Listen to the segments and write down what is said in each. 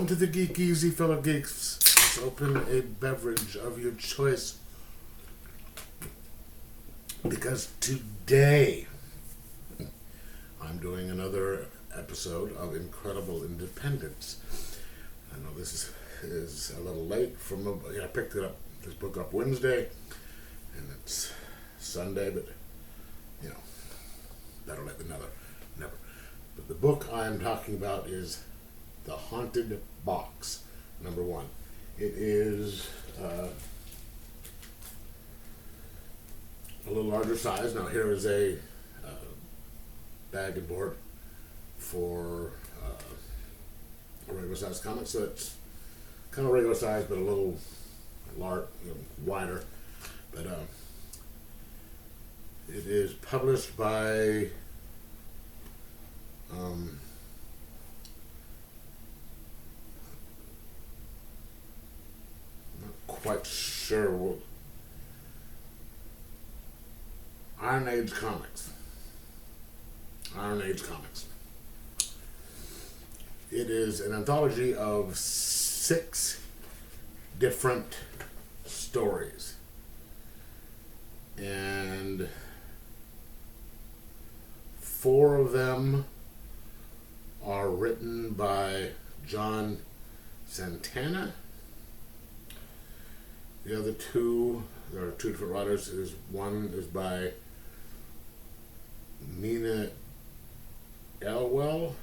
Welcome to the Geek Easy, fellow geeks. Let's open a beverage of your choice. Because today, I'm doing another episode of Incredible Independence. I know this is a little late I picked this book up Wednesday, and it's Sunday, but, better late than never. But the book I'm talking about is The Haunted Box, number 1. It is a little larger size. Now here is a bag and board for a regular size comic, so it's kind of regular size, but a little wider. But it is published by quite sure what Iron Age Comics. It is an anthology of 6 different stories, and 4 of them are written by John Santana. The other 2, there are 2 different writers. One is by Nina Elwell,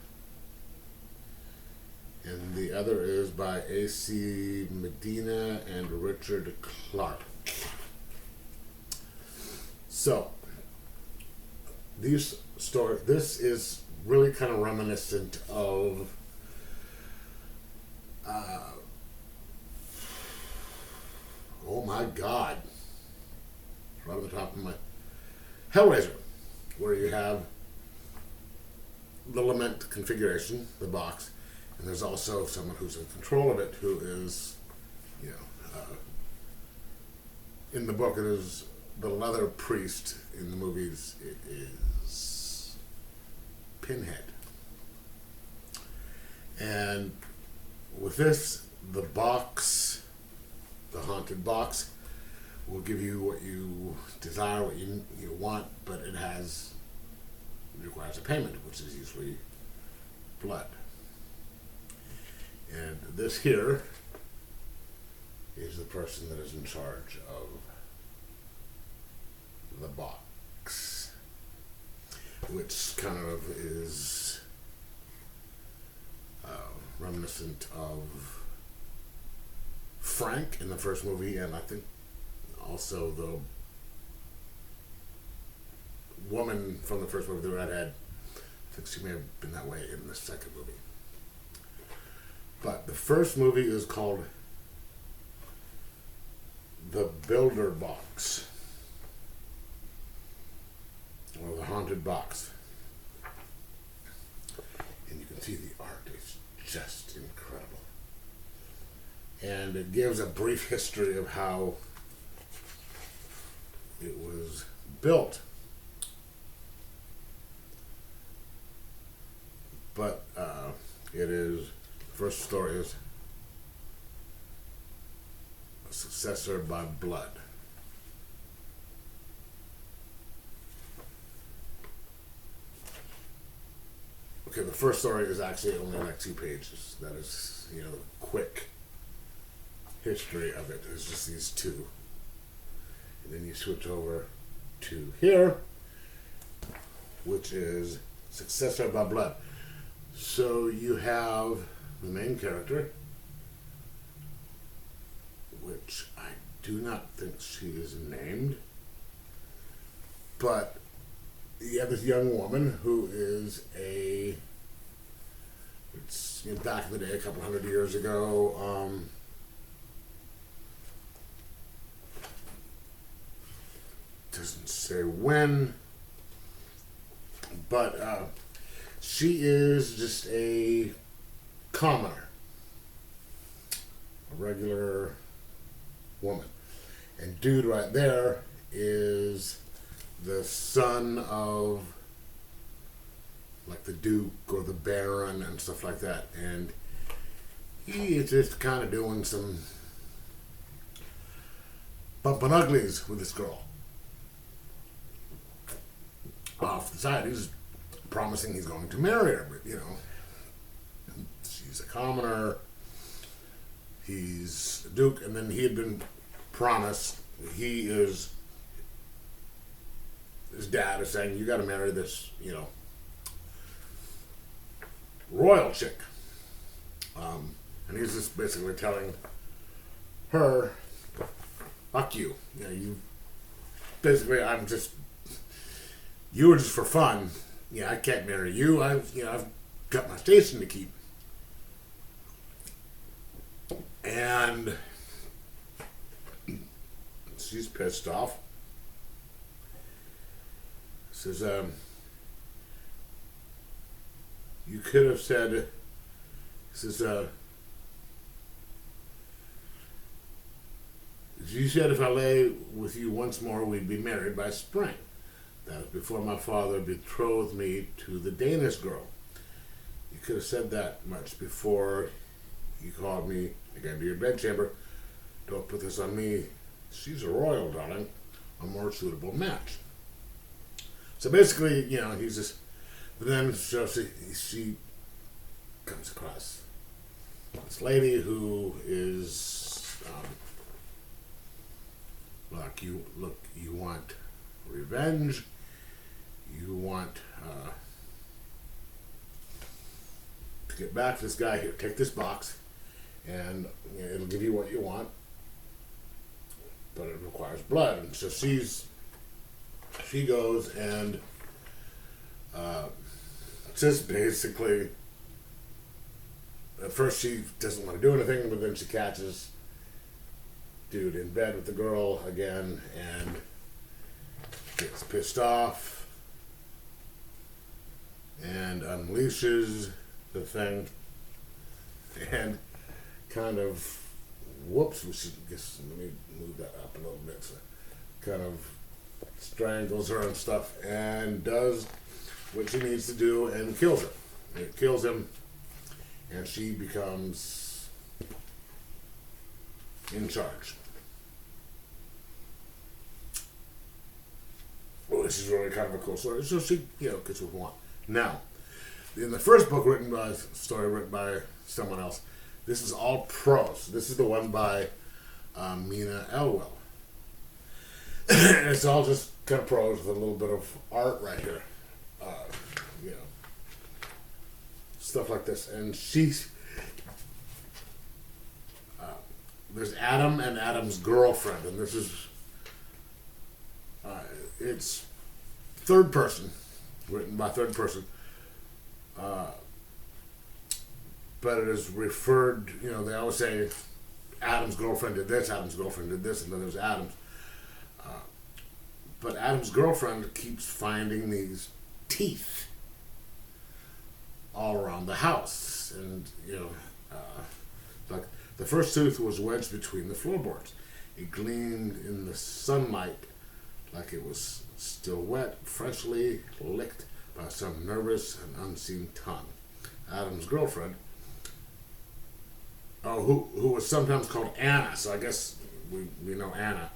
and the other is by A.C. Medina and Richard Clark. So, this is really kind of reminiscent of oh my God, right on the top of my Hellraiser, where you have the lament configuration, the box, and there's also someone who's in control of it, who is, in the book it is the leather priest. In the movies it is Pinhead. And with this, the box, the haunted box, will give you what you desire, what you want, but it requires a payment, which is usually blood. And this here is the person that is in charge of the box, which kind of is reminiscent of Frank in the first movie, and I think also the woman from the first movie, the redhead, I think she may have been that way in the second movie. But the first movie is called The Builder Box, or The Haunted Box. And you can see the art is just incredible. And it gives a brief history of how it was built. But the first story is a successor by blood. Okay, the first story is actually only like 2 pages. That is, the quick history of it is just these 2. And then you switch over to here, which is Successor by Blood. So you have the main character, which I do not think she is named, but you have this young woman who is back in the day, a couple hundred years ago, doesn't say when, but she is just a commoner, a regular woman. And dude right there is the son of like the Duke or the Baron and stuff like that. And he is just kind of doing some bumping uglies with this girl. Off the side, he's promising he's going to marry her, but she's a commoner. He's a duke, and then he had been promised. His dad is saying, you got to marry this, royal chick. And he's just basically telling her, fuck you. Basically, you were just for fun. I can't marry you. I've got my station to keep. And she's pissed off. Says, you could have said, says, you said if I lay with you once more, we'd be married by spring. That was before my father betrothed me to the Danish girl. You could have said that much before you called me again to your bedchamber. Don't put this on me. She's a royal, darling. A more suitable match. So basically, he's just. But then she comes across this lady who is like you want revenge. You want to get back to this guy here. Take this box, and it'll give you what you want, but it requires blood. And so she goes and just basically, at first she doesn't want to do anything, but then she catches dude in bed with the girl again and gets pissed off and unleashes the thing and kind of let me move that up a little bit, so kind of strangles her and stuff and does what she needs to do and kills her. It kills him, and she becomes in charge. Well, this is really kind of a cool story. So she, gets what we want. Now, in the first book written by someone else, this is all prose. This is the one by Mina Elwell. It's all just kind of prose with a little bit of art right here. Stuff like this. And there's Adam and Adam's girlfriend, and this is, it's third person, written by third person, but it is referred, they always say Adam's girlfriend did this, and then there's Adam's. But Adam's girlfriend keeps finding these teeth all around the house. And, like the first tooth was wedged between the floorboards. It gleamed in the sunlight like it was still wet, freshly licked by some nervous and unseen tongue. Adam's girlfriend, who was sometimes called Anna, so I guess we know Anna,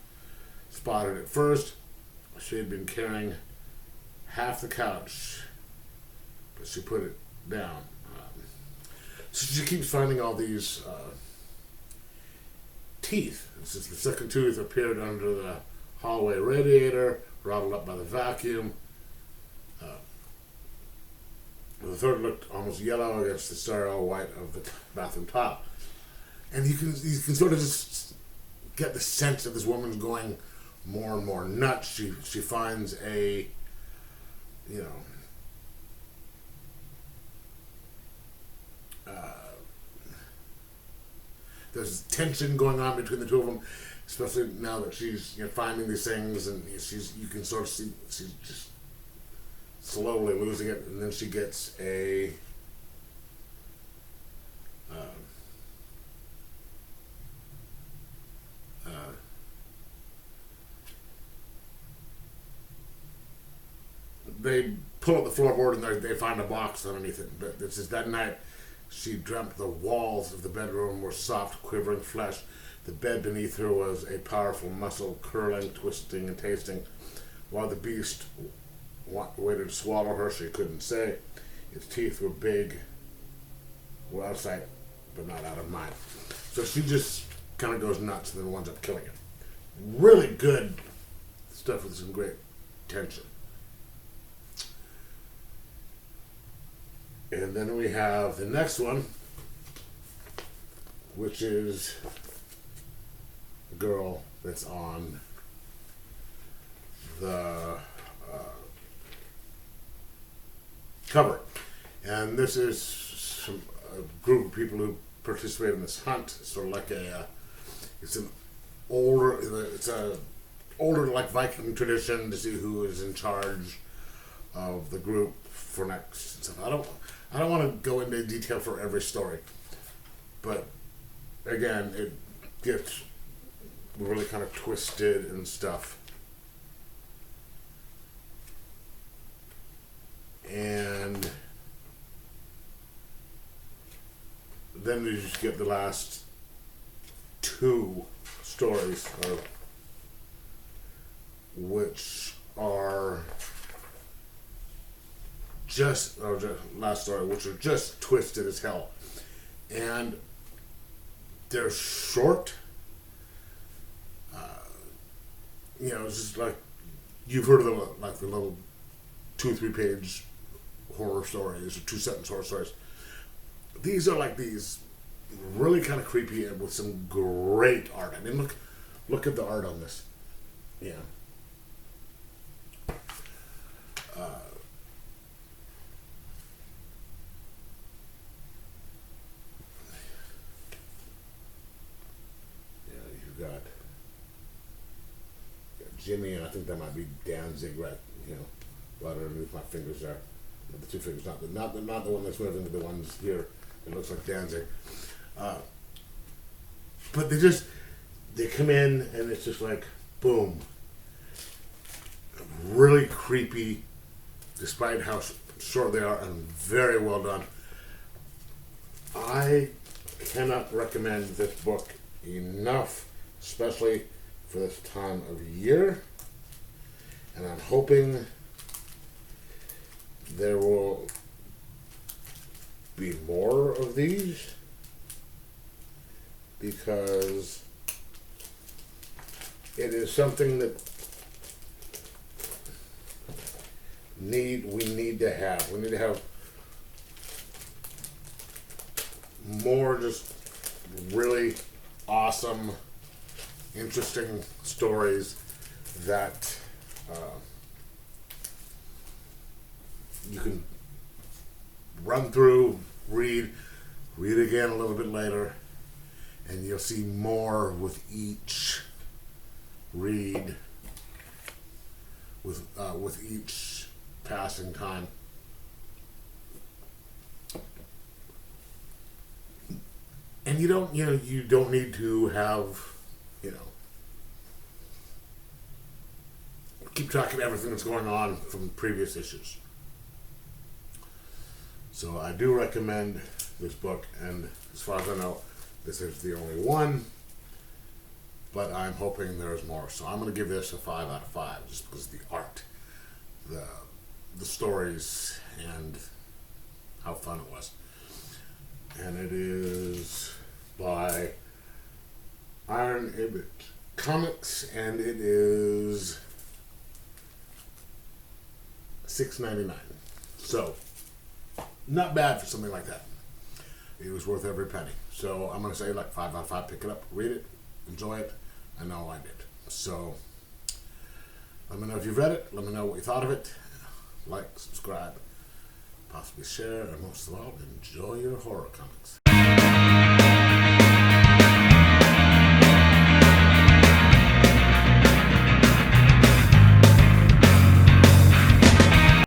spotted it first. She had been carrying half the couch, but she put it down. So she keeps finding all these teeth. This is the second tooth appeared under the hallway radiator, rattled up by the vacuum. The third looked almost yellow against the sterile white of the bathroom tile. And you can sort of just get the sense that this woman's going more and more nuts. She finds a, there's tension going on between the two of them, especially now that she's finding these things, and you can sort of see she's just slowly losing it, and then she gets a they pull up the floorboard and they find a box underneath it. But it's just that night She dreamt the walls of the bedroom were soft, quivering flesh. The bed beneath her was a powerful muscle, curling, twisting, and tasting. While the beast waited to swallow her, she couldn't say. Its teeth were big, were out of sight, but not out of mind. So she just kind of goes nuts and then winds up killing it. Really good stuff with some great tension. And then we have the next one, which is a girl that's on the cover. And this is a group of people who participate in this hunt. It's sort of like it's an older, like Viking tradition to see who is in charge of the group for next stuff. I don't want to go into detail for every story, but again, it gets really kind of twisted and stuff. And then you just get the last two stories, which are last story, which are just twisted as hell. And they're short. It's just like, you've heard of them, like the little 2-3 page horror stories or 2-sentence horror stories. These are like these really kind of creepy and with some great art. I mean, look at the art on this. Yeah. You've got Jimmy, and I think that might be Danzig, right? Right underneath my fingers there. The two fingers, not the one that's moving, but the ones here. It looks like Danzig. But they come in and it's just like, boom. Really creepy, despite how short they are, and very well done. I cannot recommend this book enough, especially for this time of year. And I'm hoping there will be more of these, because it is something that we need to have. We need to have more just really awesome, interesting stories that you can run through, read again a little bit later, and you'll see more with each read, with each passing time. And you don't need to have, keep track of everything that's going on from previous issues. So I do recommend this book, and as far as I know, this is the only one, but I'm hoping there's more. So I'm going to give this a 5 out of 5, just because of the art, the stories, and how fun it was. And it is by Iron Ibit Comics, and it is $6.99. So not bad for something like that. It was worth every penny. So I'm going to say like 5 out of 5. Pick it up, read it, enjoy it. I know I did. So let me know if you've read it. Let me know what you thought of it. Like, subscribe, possibly share, and most of all, enjoy your horror comics.